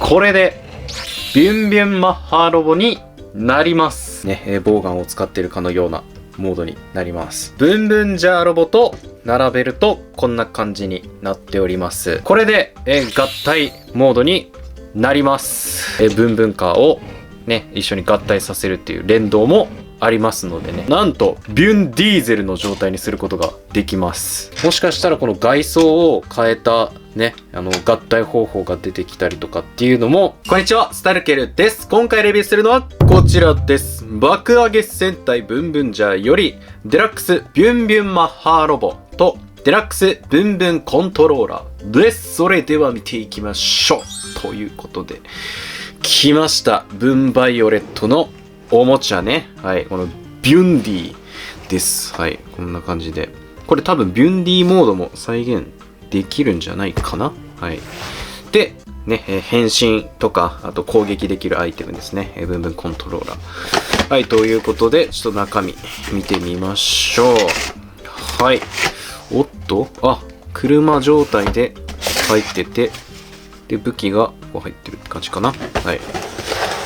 これで、ビュンビュンマッハロボになります。ね、ボウガンを使っているかのようなモードになります。ブンブンジャーロボと並べるとこんな感じになっております。これで、合体モードになります。ブンブンカーをね、一緒に合体させるっていう連動もありますのでね。なんと、ビュンディーゼルの状態にすることができます。もしかしたらこの外装を変えたね、合体方法が出てきたりとかっていうのも。こんにちは、スタルケルです。今回レビューするのはこちらです。爆上げ戦隊ブンブンジャーより、デラックスビュンビュンマッハロボと、デラックスブンブンコントローラーです。それでは見ていきましょう。ということで、来ました。ブンバイオレットのおもちゃね。はい。このビュンディです。はい。こんな感じで。これ多分ビュンディモードも再現できるんじゃないかな。はい。で、ね、変身とか、あと攻撃できるアイテムですね。ブンブンコントローラー。はい。ということで、ちょっと中身見てみましょう。はい。おっと、あ、車状態で入ってて、で、武器がこう入ってるって感じかな。はい。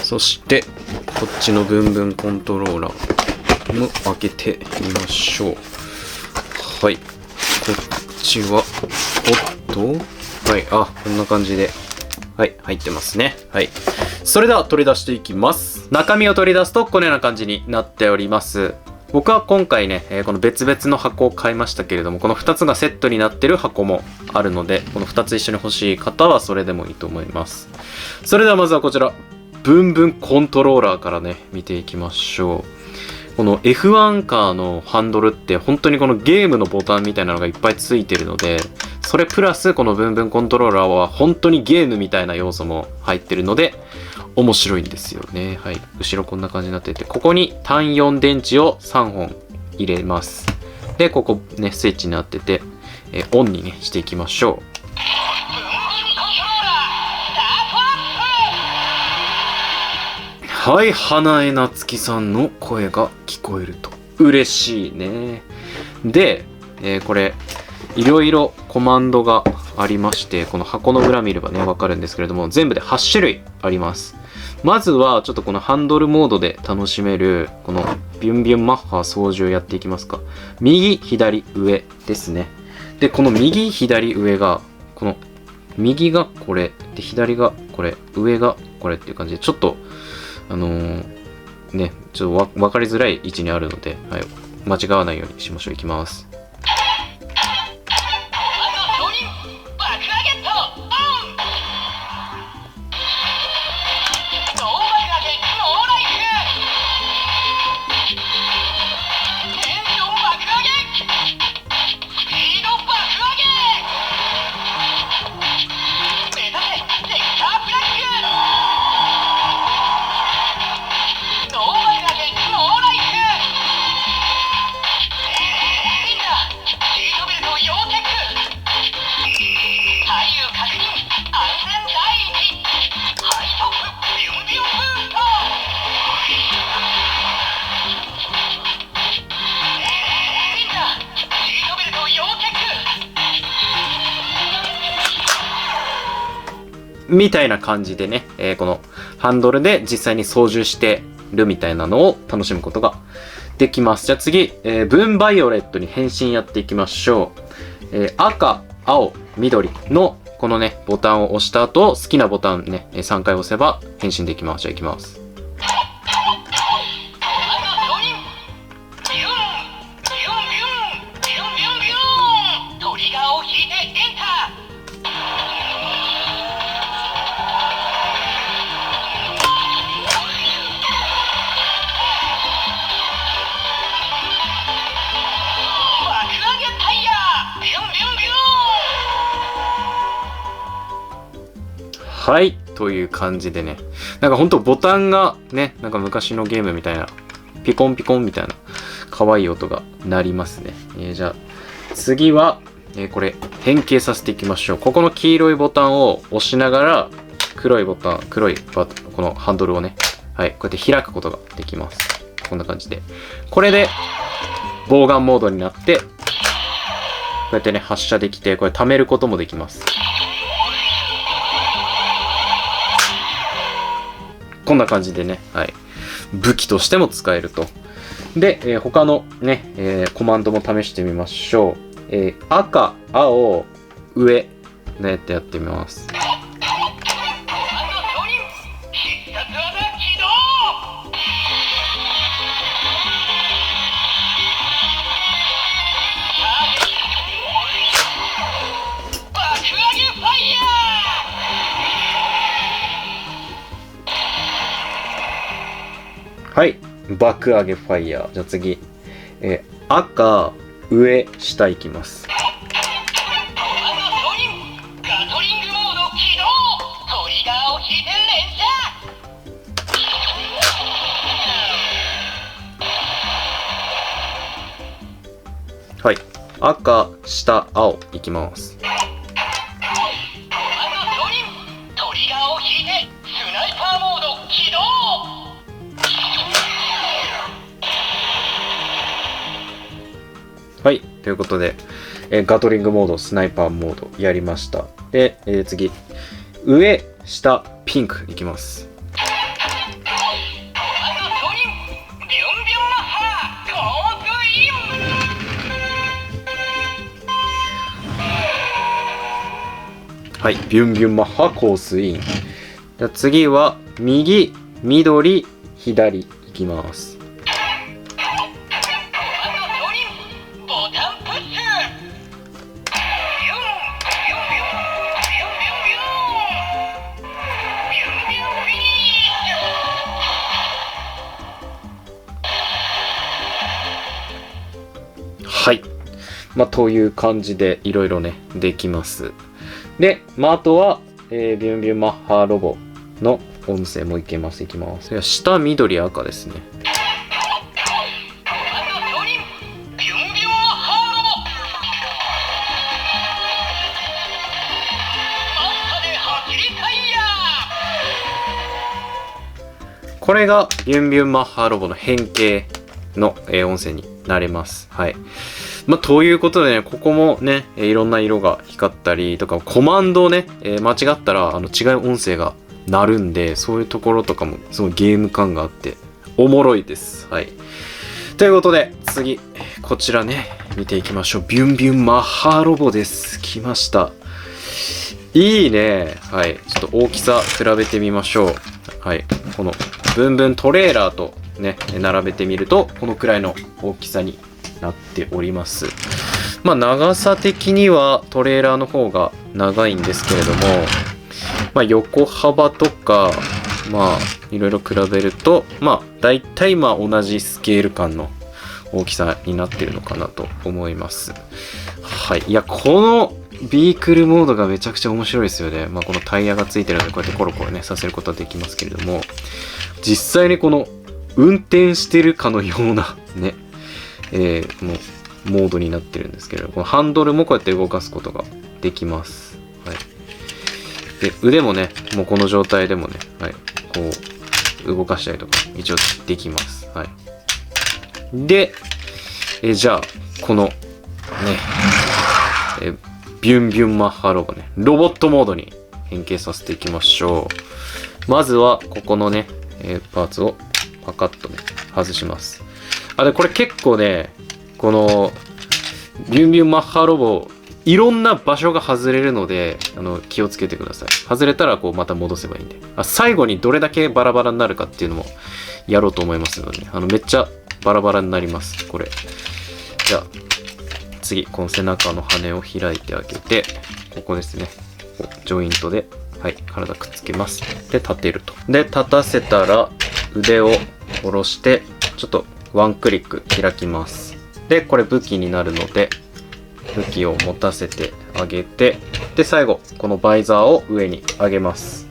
そして、こっちのブンブンコントローラーも開けてみましょう。はい。こっちは、おっと、はい。あ、こんな感じで、はい、入ってますね。はい。それでは取り出していきます。中身を取り出すと、このような感じになっております。僕は今回ね、この別々の箱を買いましたけれども、この2つがセットになってる箱もあるので、この2つ一緒に欲しい方はそれでもいいと思います。それではまずはこちら、ブンブンコントローラーからね、見ていきましょう。この F1 カーのハンドルって本当にこのゲームのボタンみたいなのがいっぱいついてるので、それプラスこのブンブンコントローラーは本当にゲームみたいな要素も入ってるので、面白いんですよね。はい。後ろこんな感じになってて、ここに単4電池を3本入れます。で、ここね、スイッチになってて、オンにね、していきましょう。はい、花江夏樹さんの声が聞こえると。嬉しいね。で、これ、いろいろコマンドがありまして、この箱の裏見ればね、わかるんですけれども、全部で8種類あります。まずは、ちょっとこのハンドルモードで楽しめる、このビュンビュンマッハ操縦やっていきますか。右、左、上ですね。で、この右、左、上が、この右がこれ、で、左がこれ、上がこれっていう感じで、ちょっと、ね、ちょっとわかりづらい位置にあるので、はい、間違わないようにしましょう。いきます。みたいな感じでね、このハンドルで実際に操縦してるみたいなのを楽しむことができます。じゃあ次、ブンバイオレットに変身やっていきましょう。赤、青、緑のこのね、ボタンを押した後、好きなボタンね、3回押せば変身できます。じゃあいきます。はい。という感じでね。なんかほんとボタンがね、なんか昔のゲームみたいな、ピコンピコンみたいな、可愛い音が鳴りますね。じゃあ、次は、これ、変形させていきましょう。ここの黄色いボタンを押しながら、黒いこのハンドルをね、はい、こうやって開くことができます。こんな感じで。これで、ボウガンモードになって、こうやってね、発射できて、これ貯めることもできます。こんな感じでね、はい。武器としても使えると。で、他のね、コマンドも試してみましょう。赤、青、上、ねってやってみます。はい。爆上げファイヤー。じゃあ次。赤、上、下行きます。はい。赤、下、青行きます。はい。ということで、ガトリングモード、スナイパーモードやりました。で、次。上、下、ピンクいきます。はい。ビュンビュンマッハコースイン。じゃあ次は、右、緑、左いきます。はい。まあ、という感じでいろいろね、できます。で、まあ、あとは、ビュンビュンマッハロボの音声もいけます。いきます。下、緑、赤ですね。これがビュンビュンマッハロボの変形の音声になれます。はい。まあ、ということでね、ここもね、いろんな色が光ったりとか、コマンドをね、間違ったら、違う音声が鳴るんで、そういうところとかも、すごいゲーム感があって、おもろいです。はい。ということで、次、こちらね、見ていきましょう。ビュンビュンマッハロボです。来ました。いいね。はい。ちょっと大きさ比べてみましょう。はい。この、ブンブントレーラーとね、並べてみると、このくらいの大きさになっております。まあ、長さ的にはトレーラーの方が長いんですけれども、まあ、横幅とか、まあ、いろいろ比べると、まあ、大体まあ同じスケール感の大きさになってるのかなと思います。はい。いや、このビークルモードがめちゃくちゃ面白いですよね。まあ、このタイヤがついてるので、こうやってコロコロね、させることはできますけれども、実際にこの運転してるかのようなね、もうモードになってるんですけれども、このハンドルもこうやって動かすことができます。はい。で、腕もね、もうこの状態でもね、はい、こう、動かしたりとか、一応できます。はい。で、じゃあ、この、ね、ビュンビュンマッハロボね、ロボットモードに変形させていきましょう。まずは、ここのね、パーツをパカッとね、外します。あ、で、これ結構ね、この、ビュンビュンマッハロボ、いろんな場所が外れるので、気をつけてください。外れたら、こう、また戻せばいいんで。最後にどれだけバラバラになるかっていうのも、やろうと思いますので、めっちゃバラバラになります、これ。じゃあ、次、この背中の羽を開いてあげて、ここですね。ジョイントで、はい、体くっつけます。で、立てると。で、立たせたら、腕を下ろして、ちょっとワンクリック開きます。で、これ武器になるので、武器を持たせてあげて、で、最後、このバイザーを上に上げます。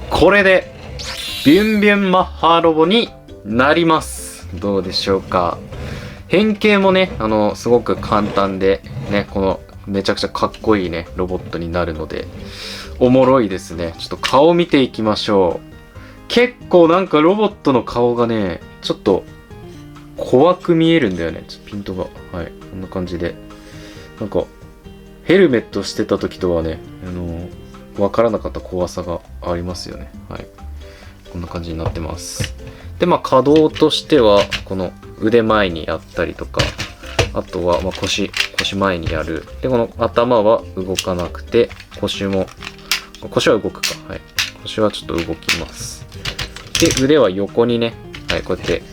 これで、ビュンビュンマッハロボになります。どうでしょうか。変形もね、すごく簡単で、ね、この、めちゃくちゃかっこいいね、ロボットになるので、おもろいですね。ちょっと顔見ていきましょう。結構なんかロボットの顔がね、ちょっと怖く見えるんだよね。ちょっとピントが。はい。こんな感じで。なんか、ヘルメットしてた時とはね、わからなかった怖さがありますよね。はい。こんな感じになってます。で、可動としては、この腕前にやったりとか、あとは腰前にやる。で、この頭は動かなくて、腰は動くか。はい。腰はちょっと動きます。で、腕は横にね、はい、こうやって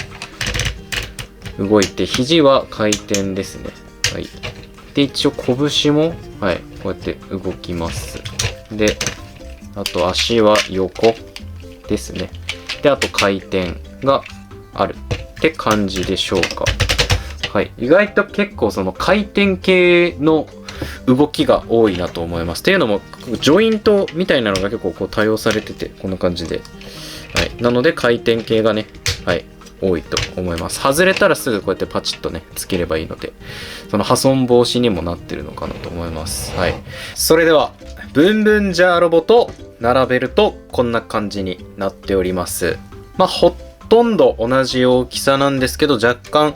動いて、肘は回転ですね。はい。で、一応拳も、はい、こうやって動きます。で、あと足は横ですね。で、あと回転があるって感じでしょうか。はい。意外と結構その回転系の動きが多いなと思います。っていうのも、ジョイントみたいなのが結構こう多用されてて、こんな感じで。はい。なので回転系がね、はい、多いと思います。外れたらすぐこうやってパチッとね、つければいいので、その破損防止にもなってるのかなと思います。はい。それでは、ブンブンジャーロボと並べるとこんな感じになっております。ほとんど同じ大きさなんですけど、若干、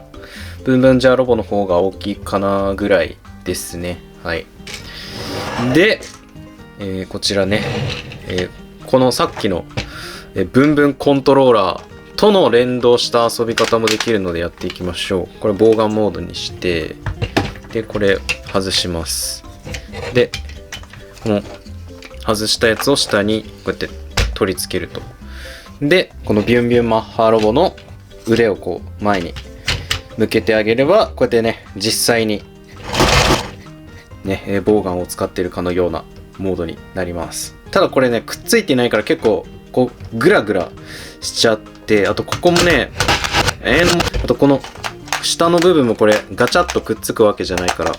ブンブンジャーロボの方が大きいかなぐらいですね。はい。で、こちらね、このさっきの、ブンブンコントローラーとの連動した遊び方もできるのでやっていきましょう。これ、ボウガンモードにして、で、これ、外します。で、この、外したやつを下に、こうやって取り付けると。で、このビュンビュンマッハロボの腕をこう、前に向けてあげれば、こうやってね、実際に、ね、ボウガンを使っているかのようなモードになります。ただこれね、くっついてないから結構、こう、グラグラしちゃって、あとここもね、あとこの下の部分もこれ、ガチャッとくっつくわけじゃないか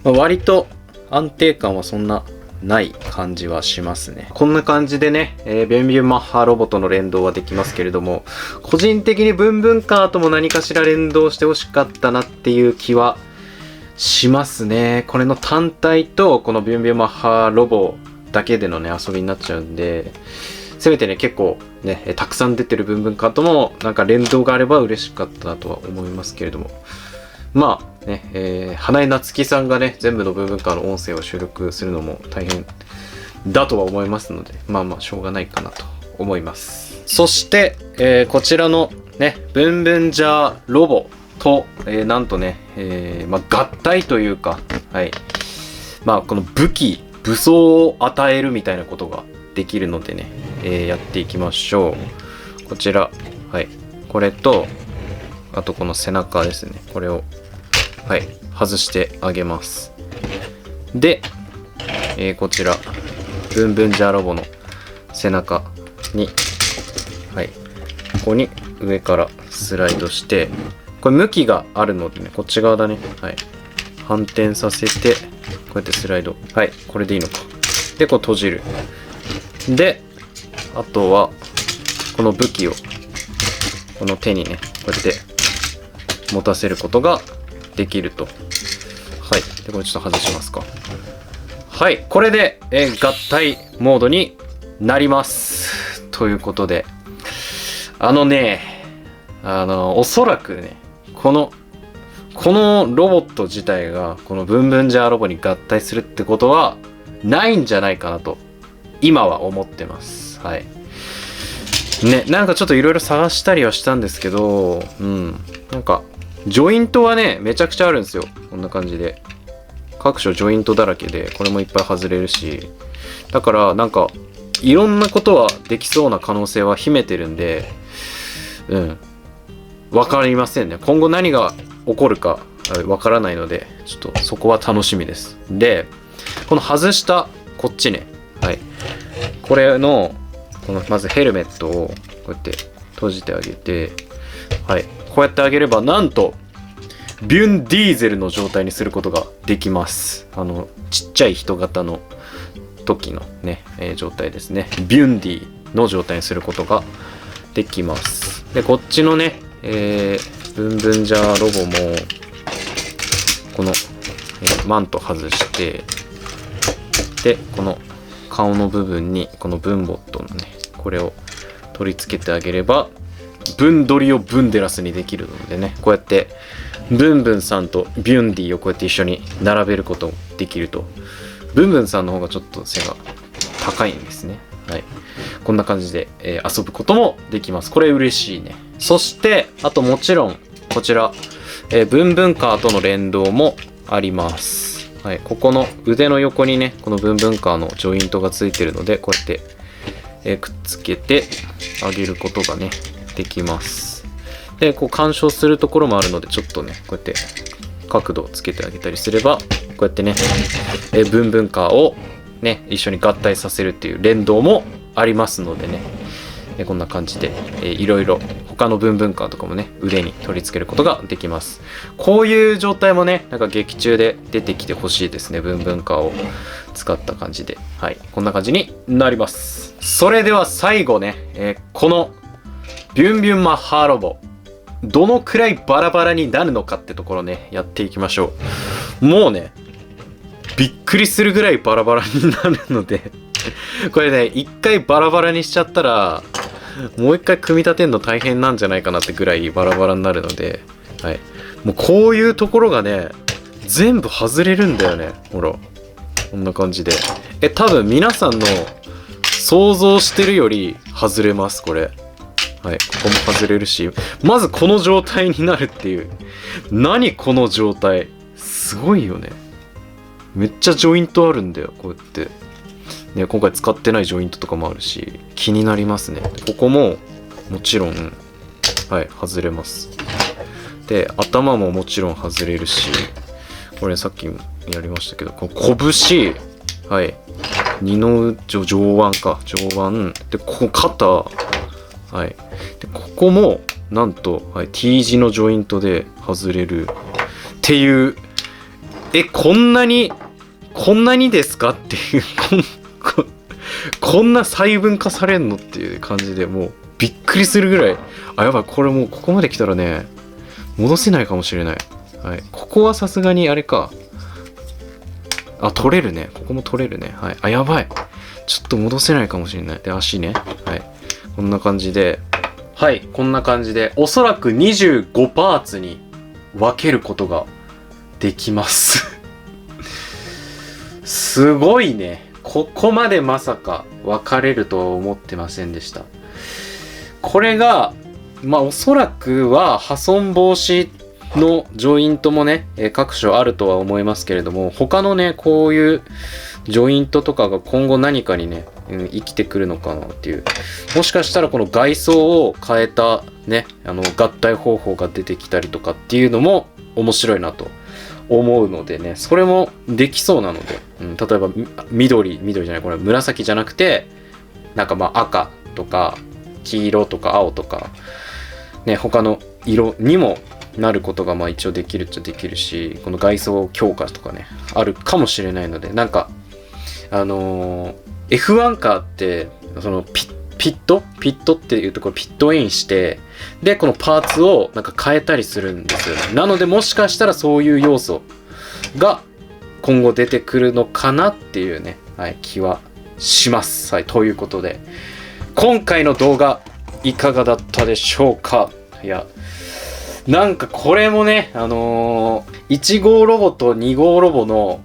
ら、割と安定感はそんなない感じはしますね。こんな感じでね、ビュンビュンマッハロボとの連動はできますけれども、個人的にブンブンカーとも何かしら連動してほしかったなっていう気はしますね。これの単体とこのビュンビュンマッハロボだけでのね、遊びになっちゃうんで、せめてね、結構ね、たくさん出てるブンブンカーともなんか連動があれば嬉しかったなとは思いますけれども。花江夏樹さんがね、全部のブンブンカーの音声を収録するのも大変だとは思いますので、しょうがないかなと思います。そして、こちらのね、ブンブンジャーロボと、なんとね、合体というか、はい。この武装を与えるみたいなことができるのでね、やっていきましょう。こちら、はい。これと、あとこの背中ですね。これを、はい、外してあげます。で、こちら、ブンブンジャーロボの背中に、はい、ここに上からスライドして、これ向きがあるのでね、こっち側だね。はい。反転させて、こうやってスライド。はい、これでいいのか。で、こう閉じる。で、あとは、この武器を、この手にね、こうやって持たせることができると。はい。で、これちょっと外しますか。はい。これで、合体モードになります。ということで、おそらくね、このロボット自体が、このブンブンジャーロボに合体するってことは、ないんじゃないかなと、今は思ってます。はい。ね、なんかちょっといろいろ探したりはしたんですけど、なんか、ジョイントはね、めちゃくちゃあるんですよ。こんな感じで。各所ジョイントだらけで、これもいっぱい外れるし。だから、なんか、いろんなことはできそうな可能性は秘めてるんで、わかりませんね。今後何が起こるかわからないので、ちょっとそこは楽しみです。で、この外したこっちね。はい。これの、まずヘルメットをこうやって閉じてあげて、はい。こうやってあげれば、なんと、ビュンディーゼルの状態にすることができます。ちっちゃい人型の時のね、状態ですね。ビュンディの状態にすることができます。で、こっちのね、ブンブンジャーロボも、この、マント外して、で、この顔の部分に、このブンボットのね、これを取り付けてあげれば、ブンドリをブンデラスにできるのでね、こうやって、ブンブンさんとビュンディをこうやって一緒に並べることできると。ブンブンさんの方がちょっと背が高いんですね。はい。こんな感じで、遊ぶこともできます。これ嬉しいね。そして、あともちろん、こちら、ブンブンカーとの連動もあります。はい、ここの腕の横にね、このブンブンカーのジョイントがついてるので、こうやって、くっつけてあげることがね、できます。で、こう干渉するところもあるので、ちょっとね、こうやって角度をつけてあげたりすれば、こうやってね、ブンブンカーをね、一緒に合体させるっていう連動もありますのでね、こんな感じで、いろいろ他のブンブンカーとかもね、腕に取り付けることができます。こういう状態もね、なんか劇中で出てきてほしいですね。ブンブンカーを使った感じで。はい。こんな感じになります。それでは最後ね、このビュンビュンマッハロボ、どのくらいバラバラになるのかってところね、やっていきましょう。もうね、びっくりするぐらいバラバラになるので、これね、一回バラバラにしちゃったら、もう一回組み立てるの大変なんじゃないかなってぐらいバラバラになるので、はい。もうこういうところがね、全部外れるんだよね。ほら。こんな感じで。多分皆さんの想像してるより外れます、これ。はい。ここも外れるし、まずこの状態になるっていう。何この状態。すごいよね。めっちゃジョイントあるんだよ、こうやって。ね、今回使ってないジョイントとかもあるし、気になりますね。ここも、もちろん、はい、外れます。で、頭ももちろん外れるし、これさっきやりましたけど、この拳、はい、二の上腕か、上腕。で、ここ肩、はい。で、ここも、なんと、はい、T 字のジョイントで外れる。っていう、こんなにですかっていう、こんな細分化されんのっていう感じで、もうびっくりするぐらい、やばい、これもうここまで来たらね、戻せないかもしれない。はい。ここはさすがにあれか。取れるね。ここも取れるね。はい。やばい。ちょっと戻せないかもしれない。で、足ね。はい。こんな感じで、はい。こんな感じで、おそらく25パーツに分けることができます。すごいね。ここまでまさか分かれるとは思ってませんでした。これが、おそらくは破損防止のジョイントもね、各所あるとは思いますけれども、他のね、こういうジョイントとかが今後何かにね、生きてくるのかなっていう。もしかしたらこの外装を変えたね、合体方法が出てきたりとかっていうのも面白いなと思うのでね、それもできそうなので、例えば緑じゃない、これ紫じゃなくて、なんか赤とか黄色とか青とか、ね、他の色にもなることが一応できるっちゃできるし、この外装強化とかね、あるかもしれないので、なんか、F1 カーって、そのピットっていうところピットインして、で、このパーツをなんか変えたりするんですよね。なのでもしかしたらそういう要素が今後出てくるのかなっていうね、はい、気はします。はい、ということで、今回の動画いかがだったでしょうか。いや、なんかこれもね、1号ロボと2号ロボの、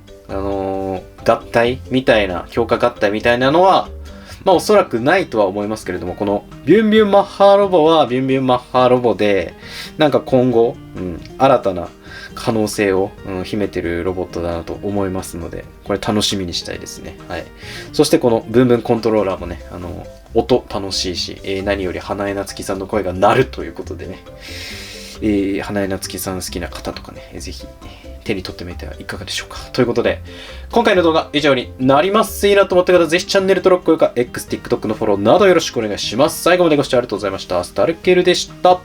合体みたいな、強化合体みたいなのは、おそらくないとは思いますけれども、このビュンビュンマッハロボはビュンビュンマッハロボで、なんか今後、新たな可能性を、秘めてるロボットだなと思いますので、これ楽しみにしたいですね。はい。そしてこのブンブンコントローラーもね、音楽しいし、何より花江夏樹さんの声が鳴るということでね、花江夏樹さん好きな方とかね、ぜひ手に取ってみてはいかがでしょうか。ということで、今回の動画以上になります。いいなと思った方、ぜひチャンネル登録、高評価、X、TikTok のフォローなどよろしくお願いします。最後までご視聴ありがとうございました。スタルケルでした。